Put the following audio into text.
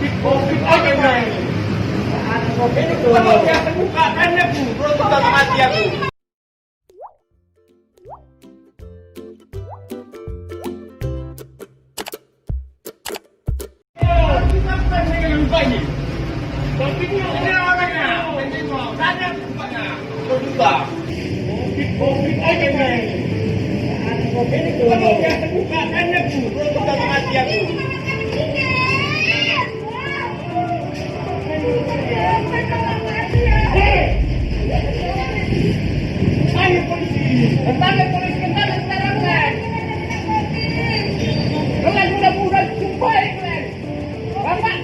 Covid aja guys. Ini kalau dia terbuka kannya bu, belum tentu mati aku. Covid aja guys. Ini kalau dia terbuka kannya bu, belum tentu mati aku. Ayo polisi, tentang polisi kembali sekarang kan. Kalian mudah-mudahan jumpai kalian. Bapak